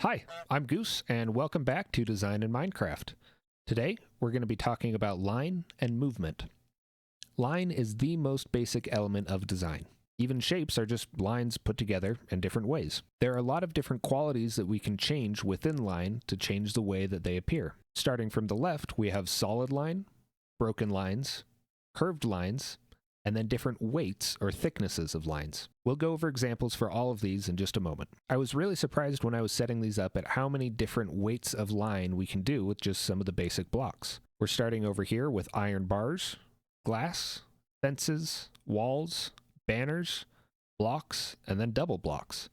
Hi, I'm Goose, and welcome back to Design in Minecraft. Today, we're going to be talking about line and movement. Line is the most basic element of design. Even shapes are just lines put together in different ways. There are a lot of different qualities that we can change within line to change the way that they appear. Starting from the left, we have solid line, broken lines, curved lines, and then different weights or thicknesses of lines. We'll go over examples for all of these in just a moment. I was really surprised when I was setting these up at how many different weights of line we can do with just some of the basic blocks. We're starting over here with iron bars, glass, fences, walls, banners, blocks, and then double blocks.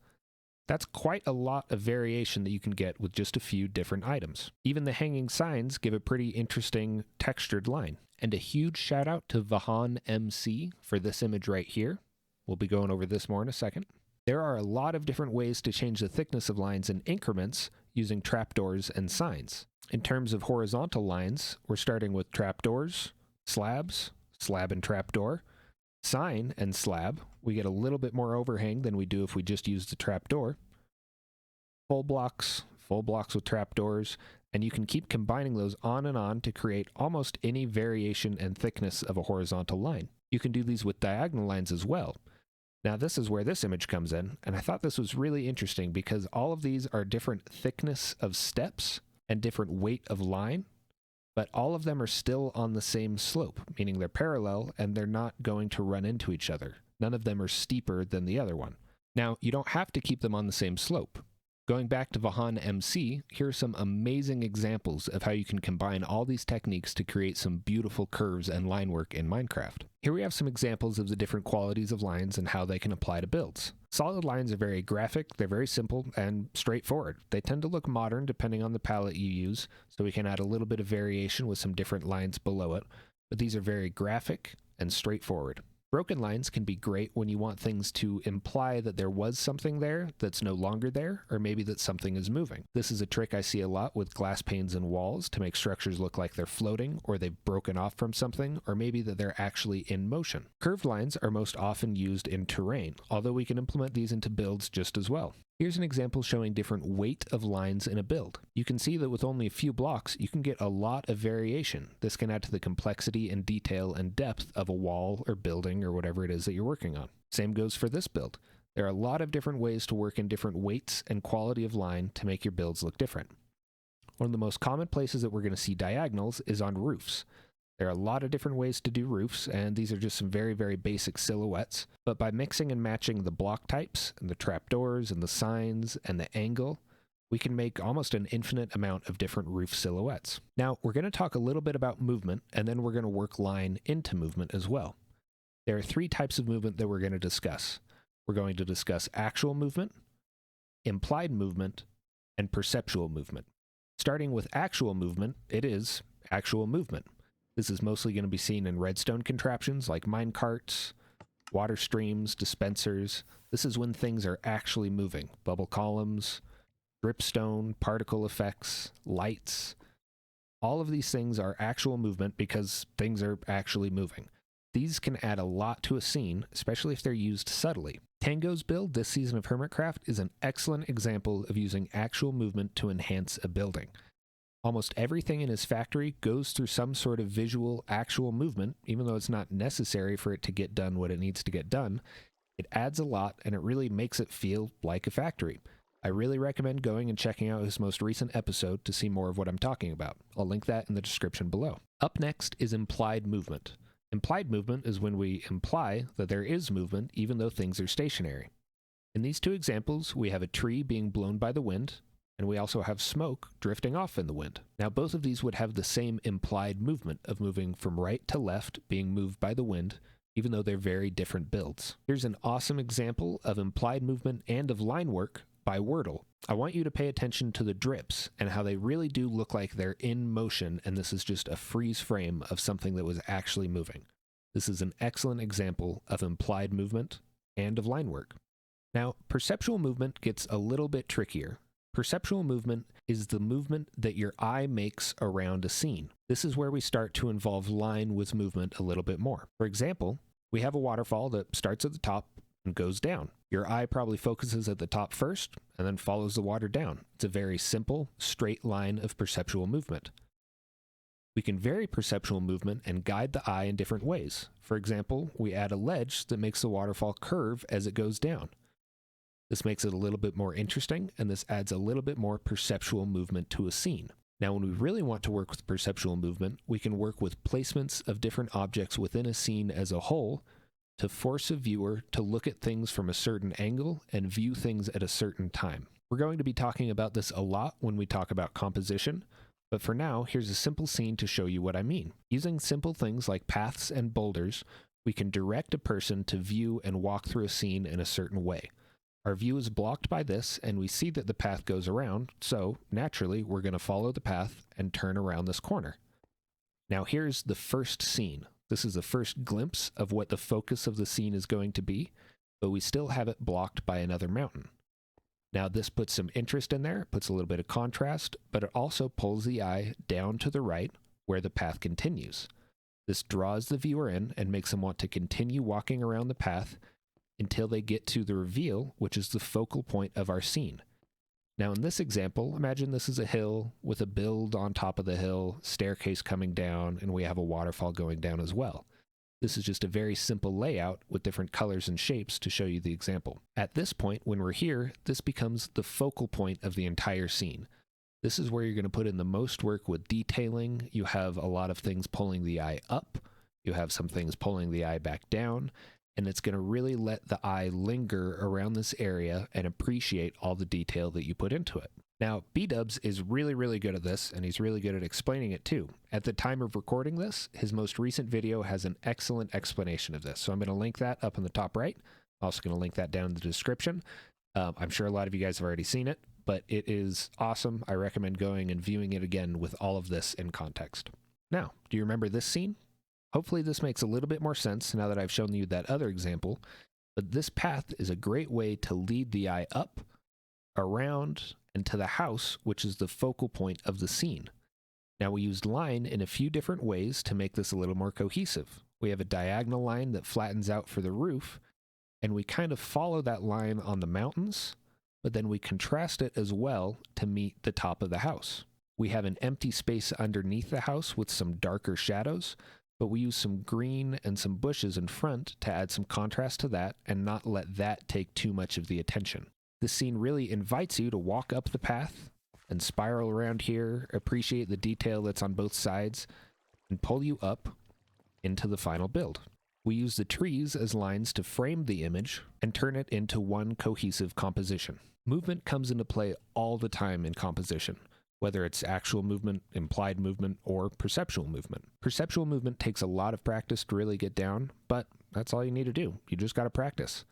That's quite a lot of variation that you can get with just a few different items. Even the hanging signs give a pretty interesting textured line. And a huge shout out to VahaanMC for this image right here. We'll be going over this more in a second. There are a lot of different ways to change the thickness of lines in increments using trapdoors and signs. In terms of horizontal lines, we're starting with trapdoors, slabs, slab and trapdoor, sign and slab. We get a little bit more overhang than we do if we just use the trapdoor. Full blocks with trapdoors, and you can keep combining those on and on to create almost any variation and thickness of a horizontal line. You can do these with diagonal lines as well. Now this is where this image comes in, and I thought this was really interesting because all of these are different thickness of steps and different weight of line, but all of them are still on the same slope, meaning they're parallel and they're not going to run into each other. None of them are steeper than the other one. Now, you don't have to keep them on the same slope. Going back to VahaanMC, here are some amazing examples of how you can combine all these techniques to create some beautiful curves and line work in Minecraft. Here we have some examples of the different qualities of lines and how they can apply to builds. Solid lines are very graphic, they're very simple and straightforward. They tend to look modern depending on the palette you use, so we can add a little bit of variation with some different lines below it, but these are very graphic and straightforward. Broken lines can be great when you want things to imply that there was something there that's no longer there, or maybe that something is moving. This is a trick I see a lot with glass panes and walls to make structures look like they're floating, or they've broken off from something, or maybe that they're actually in motion. Curved lines are most often used in terrain, although we can implement these into builds just as well. Here's an example showing different weight of lines in a build. You can see that with only a few blocks, you can get a lot of variation. This can add to the complexity and detail and depth of a wall or building or whatever it is that you're working on. Same goes for this build. There are a lot of different ways to work in different weights and quality of line to make your builds look different. One of the most common places that we're going to see diagonals is on roofs. There are a lot of different ways to do roofs, and these are just some very, very basic silhouettes. But by mixing and matching the block types, and the trapdoors, and the signs, and the angle, we can make almost an infinite amount of different roof silhouettes. Now, we're going to talk a little bit about movement, and then we're going to work line into movement as well. There are three types of movement that we're going to discuss. We're going to discuss actual movement, implied movement, and perceptual movement. Starting with actual movement, it is actual movement. This is mostly going to be seen in redstone contraptions like minecarts, water streams, dispensers. This is when things are actually moving. Bubble columns, dripstone, particle effects, lights. All of these things are actual movement because things are actually moving. These can add a lot to a scene, especially if they're used subtly. Tango's build this season of Hermitcraft is an excellent example of using actual movement to enhance a building. Almost everything in his factory goes through some sort of visual, actual movement, even though it's not necessary for it to get done what it needs to get done. It adds a lot, and it really makes it feel like a factory. I really recommend going and checking out his most recent episode to see more of what I'm talking about. I'll link that in the description below. Up next is implied movement. Implied movement is when we imply that there is movement even though things are stationary. In these two examples, we have a tree being blown by the wind, and we also have smoke drifting off in the wind. Now, both of these would have the same implied movement of moving from right to left, being moved by the wind, even though they're very different builds. Here's an awesome example of implied movement and of line work by Whirdle. I want you to pay attention to the drips and how they really do look like they're in motion, and this is just a freeze frame of something that was actually moving. This is an excellent example of implied movement and of line work. Now, perceptual movement gets a little bit trickier. Perceptual movement is the movement that your eye makes around a scene. This is where we start to involve line with movement a little bit more. For example, we have a waterfall that starts at the top and goes down. Your eye probably focuses at the top first and then follows the water down. It's a very simple, straight line of perceptual movement. We can vary perceptual movement and guide the eye in different ways. For example, we add a ledge that makes the waterfall curve as it goes down. This makes it a little bit more interesting, and this adds a little bit more perceptual movement to a scene. Now, when we really want to work with perceptual movement, we can work with placements of different objects within a scene as a whole to force a viewer to look at things from a certain angle and view things at a certain time. We're going to be talking about this a lot when we talk about composition, but for now, here's a simple scene to show you what I mean. Using simple things like paths and boulders, we can direct a person to view and walk through a scene in a certain way. Our view is blocked by this, and we see that the path goes around, so naturally, we're going to follow the path and turn around this corner. Now here's the first scene. This is the first glimpse of what the focus of the scene is going to be, but we still have it blocked by another mountain. Now this puts some interest in there, puts a little bit of contrast, but it also pulls the eye down to the right where the path continues. This draws the viewer in and makes them want to continue walking around the path until they get to the reveal, which is the focal point of our scene. Now in this example, imagine this is a hill with a build on top of the hill, staircase coming down, and we have a waterfall going down as well. This is just a very simple layout with different colors and shapes to show you the example. At this point, when we're here, this becomes the focal point of the entire scene. This is where you're going to put in the most work with detailing. You have a lot of things pulling the eye up, you have some things pulling the eye back down, and it's going to really let the eye linger around this area and appreciate all the detail that you put into it. Now, BDubs is really, really good at this, and he's really good at explaining it too. At the time of recording this, his most recent video has an excellent explanation of this, so I'm going to link that up in the top right. I'm also going to link that down in the description. I'm sure a lot of you guys have already seen it, but it is awesome. I recommend going and viewing it again with all of this in context. Now, do you remember this scene? Hopefully this makes a little bit more sense now that I've shown you that other example, but this path is a great way to lead the eye up, around, and to the house, which is the focal point of the scene. Now we used line in a few different ways to make this a little more cohesive. We have a diagonal line that flattens out for the roof, and we kind of follow that line on the mountains, but then we contrast it as well to meet the top of the house. We have an empty space underneath the house with some darker shadows, but we use some green and some bushes in front to add some contrast to that and not let that take too much of the attention. This scene really invites you to walk up the path and spiral around here, appreciate the detail that's on both sides, and pull you up into the final build. We use the trees as lines to frame the image and turn it into one cohesive composition. Movement comes into play all the time in composition, whether it's actual movement, implied movement, or perceptual movement. Perceptual movement takes a lot of practice to really get down, but that's all you need to do. You just got to practice.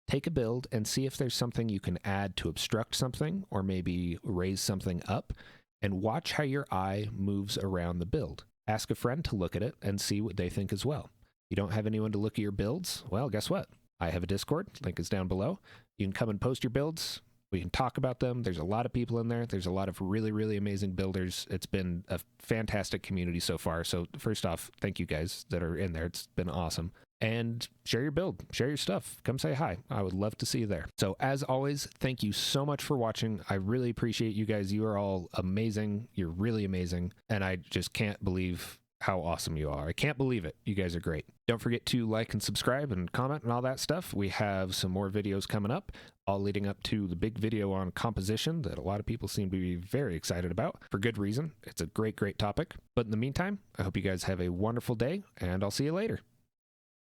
Take a build and see if there's something you can add to obstruct something, or maybe raise something up, and watch how your eye moves around the build. Ask a friend to look at it and see what they think as well. You don't have anyone to look at your builds? Well, guess what? I have a Discord, link is down below. You can come and post your builds. We can talk about them. There's a lot of people in there. There's a lot of really, really amazing builders. It's been a fantastic community so far. So first off, thank you guys that are in there. It's been awesome. And share your build, share your stuff. Come say hi. I would love to see you there. So as always, thank you so much for watching. I really appreciate you guys. You are all amazing. You're really amazing. And I just can't believe how awesome you are. I can't believe it. You guys are great. Don't forget to like and subscribe and comment and all that stuff. We have some more videos coming up, all leading up to the big video on composition that a lot of people seem to be very excited about for good reason. It's a great, great topic. But in the meantime, I hope you guys have a wonderful day, and I'll see you later.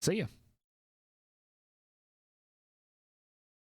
See ya.